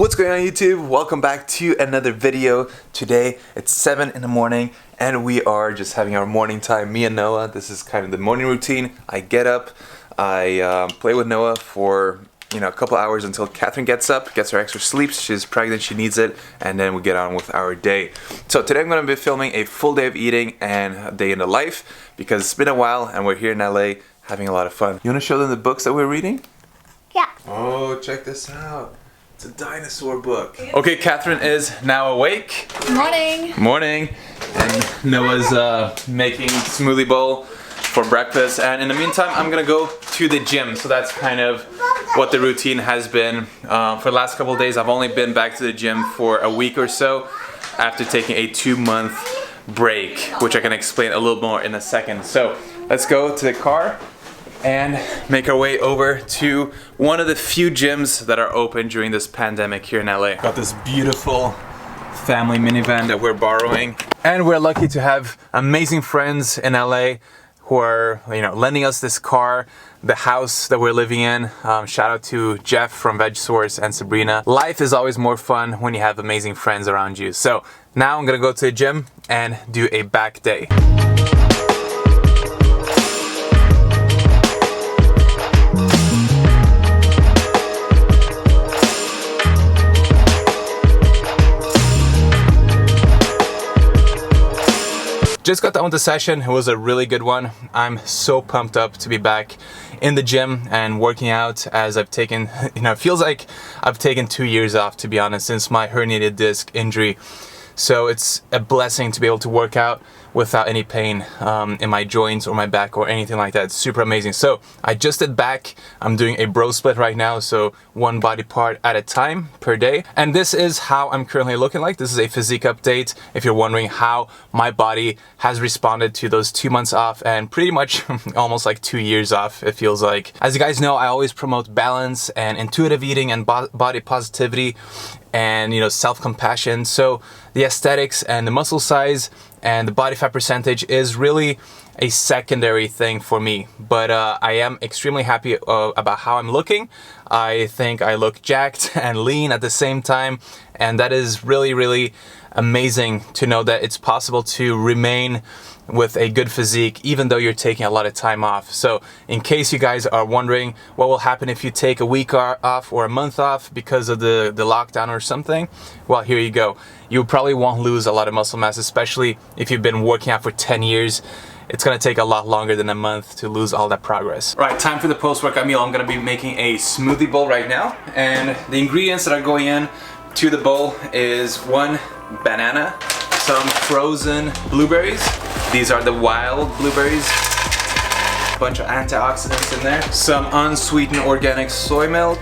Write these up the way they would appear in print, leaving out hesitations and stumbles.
What's going on YouTube? Welcome back to another video. Today it's 7 in the morning and we are just having our morning time, me and Noah. This is kind of the morning routine. I get up, I play with Noah for a couple hours until Catherine gets up, gets her extra sleep. She's pregnant, she needs it, and then we get on with our day. So today I'm going to be filming a full day of eating and a day in the life because it's been a while and we're here in LA having a lot of fun. You want to show them the books that we're reading? Yeah. Oh, check this out. It's a dinosaur book. Okay, Catherine is now awake. Morning. Morning. And Noah's making Smoothie Bowl for breakfast. And in the meantime, I'm gonna go to the gym. So that's kind of what the routine has been. For the last couple of days, I've only been back to the gym for a week or so after taking a 2-month break, which I can explain a little more in a second. So let's go to the car and make our way over to one of the few gyms that are open during this pandemic here in LA. Got this beautiful family minivan that we're borrowing, and we're lucky to have amazing friends in LA who are lending us this car, the house that we're living in. Shout out to Jeff from Veg Source and Sabrina. Life is always more fun when you have amazing friends around you. So now I'm gonna go to the gym and do a back day. Just got done with the session. It was a really good one. I'm so pumped up to be back in the gym and working out, as I've taken, it feels like I've taken 2 years off, to be honest, since my herniated disc injury. So it's a blessing to be able to work out without any pain in my joints or my back or anything like that. It's super amazing. So I just did back. I'm doing a bro split right now, so one body part at a time per day. And this is how I'm currently looking like. This is a physique update if you're wondering how my body has responded to those 2 months off and pretty much almost like 2 years off, it feels like. As you guys know, I always promote balance and intuitive eating and body positivity and self-compassion. So the aesthetics and the muscle size and the body fat percentage is really a secondary thing for me, but I am extremely happy about how I'm looking. I think I look jacked and lean at the same time, and that is really amazing to know that it's possible to remain with a good physique even though you're taking a lot of time off. So in case you guys are wondering what will happen if you take a week off or a month off because of the lockdown or something, well, here you go. You probably won't lose a lot of muscle mass, especially if you've been working out for 10 years. It's gonna take a lot longer than a month to lose all that progress. Right, time for the post-workout meal. I'm gonna be making a smoothie bowl right now, and the ingredients that are going in to the bowl is 1 banana, some frozen blueberries. These are the wild blueberries. A bunch of antioxidants in there. Some unsweetened organic soy milk,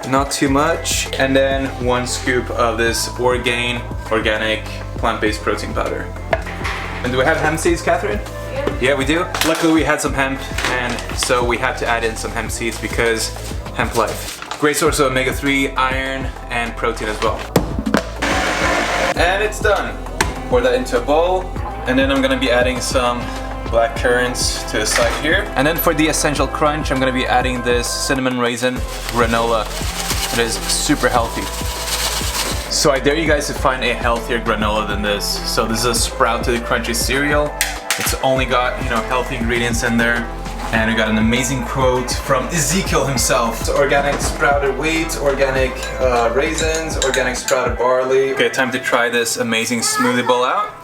not too much. And then 1 scoop of this organic plant-based protein powder. And do we have hemp seeds, Catherine? Yeah, we do. Luckily we had some hemp, and so we had to add in some hemp seeds because hemp life. Great source of omega-3, iron, and protein as well. And it's done. Pour that into a bowl, and then I'm gonna be adding some black currants to the side here. And then for the essential crunch, I'm gonna be adding this cinnamon raisin granola. It is super healthy. So I dare you guys to find a healthier granola than this. So this is a sprouted crunchy cereal. It's only got healthy ingredients in there. And we got an amazing quote from Ezekiel himself. So organic sprouted wheat, organic raisins, organic sprouted barley. Okay, time to try this amazing smoothie bowl out.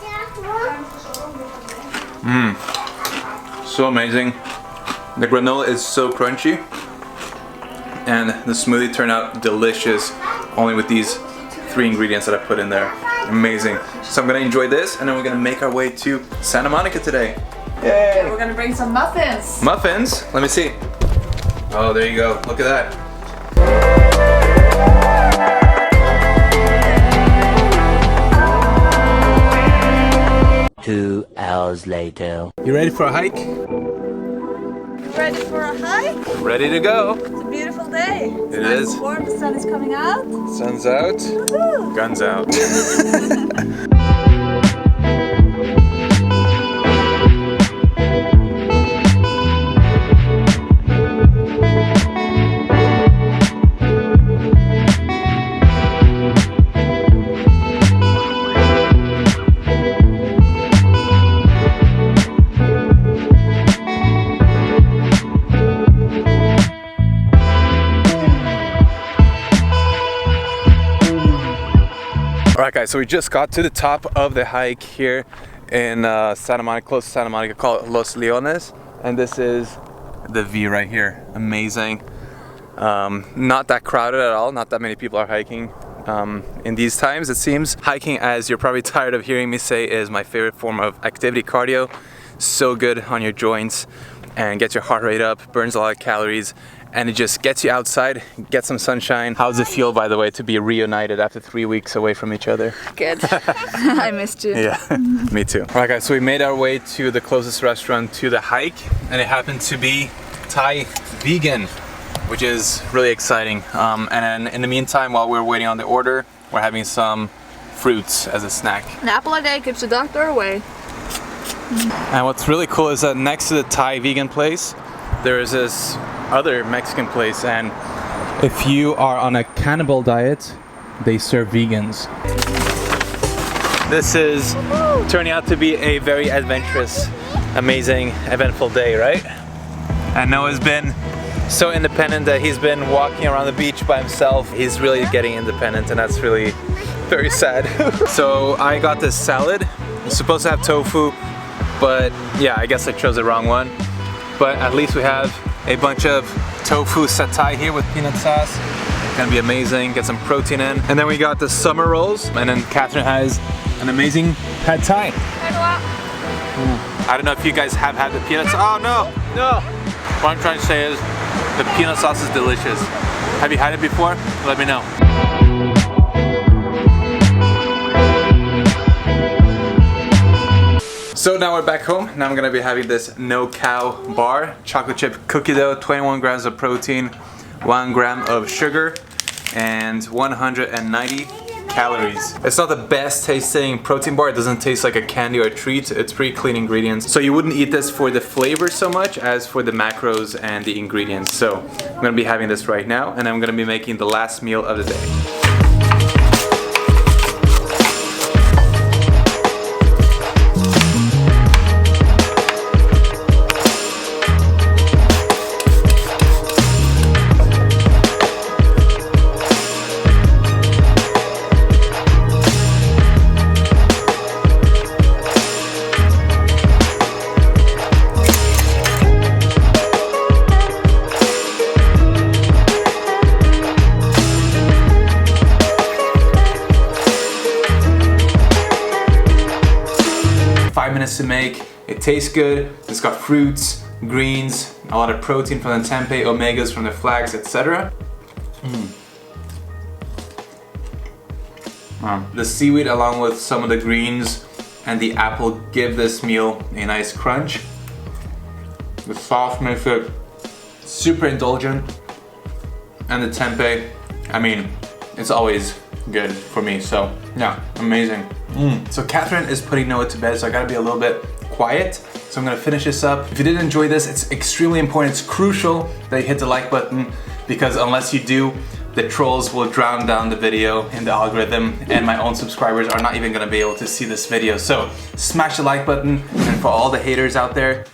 So amazing. The granola is so crunchy, and the smoothie turned out delicious, only with these 3 ingredients that I put in there. Amazing. So I'm gonna enjoy this, and then we're gonna make our way to Santa Monica today. Yay! We're gonna bring some muffins. Muffins? Let me see. Oh, there you go. Look at that. 2 hours later. You ready for a hike? Ready for a hike? Ready to go. It's a beautiful day. It is. It's warm, the sun is coming out. Sun's out. Woohoo. Guns out. guys, so we just got to the top of the hike here in Santa Monica, close to Santa Monica, called Los Leones. And this is the view right here. Amazing. Not that crowded at all, not that many people are hiking in these times, it seems. Hiking, as you're probably tired of hearing me say, is my favorite form of activity, cardio. So good on your joints and gets your heart rate up, burns a lot of calories, and it just gets you outside, get some sunshine. How does it feel, by the way, to be reunited after 3 weeks away from each other? Good. I missed you. Yeah, me too. Alright guys, so we made our way to the closest restaurant to the hike, and it happened to be Thai vegan, which is really exciting. And then in the meantime, while we're waiting on the order, we're having some fruits as a snack. An apple a day keeps the doctor away. And what's really cool is that next to the Thai vegan place, there is this other Mexican place, and if you are on a cannibal diet, they serve vegans. This is turning out to be a very adventurous, amazing, eventful day, right? And Noah's been so independent that he's been walking around the beach by himself. He's really getting independent, and that's really very sad. So I got this salad. It's supposed to have tofu, but yeah, I guess I chose the wrong one. But at least we have a bunch of tofu satay here with peanut sauce. It's gonna be amazing, get some protein in. And then we got the summer rolls, and then Catherine has an amazing pad thai. I don't know if you guys have had the peanut sauce. Oh no, no. What I'm trying to say is the peanut sauce is delicious. Have you had it before? Let me know. So now we're back home. Now I'm gonna be having this no cow bar, chocolate chip cookie dough, 21 grams of protein, 1 gram of sugar, and 190 calories. It's not the best tasting protein bar. It doesn't taste like a candy or a treat. It's pretty clean ingredients. So you wouldn't eat this for the flavor so much as for the macros and the ingredients. So I'm gonna be having this right now, and I'm gonna be making the last meal of the day. 5 minutes to make. It tastes good. It's got fruits, greens, a lot of protein from the tempeh, omegas from the flax, etc. The seaweed along with some of the greens and the apple give this meal a nice crunch. The sauce makes it super indulgent, and the tempeh, I mean, it's always good for me, so yeah, amazing. So Catherine is putting Noah to bed, so I gotta be a little bit quiet. So I'm gonna finish this up. If you did enjoy this, it's extremely important, it's crucial that you hit the like button, because unless you do, the trolls will drown down the video in the algorithm, and my own subscribers are not even gonna be able to see this video. So smash the like button, and for all the haters out there,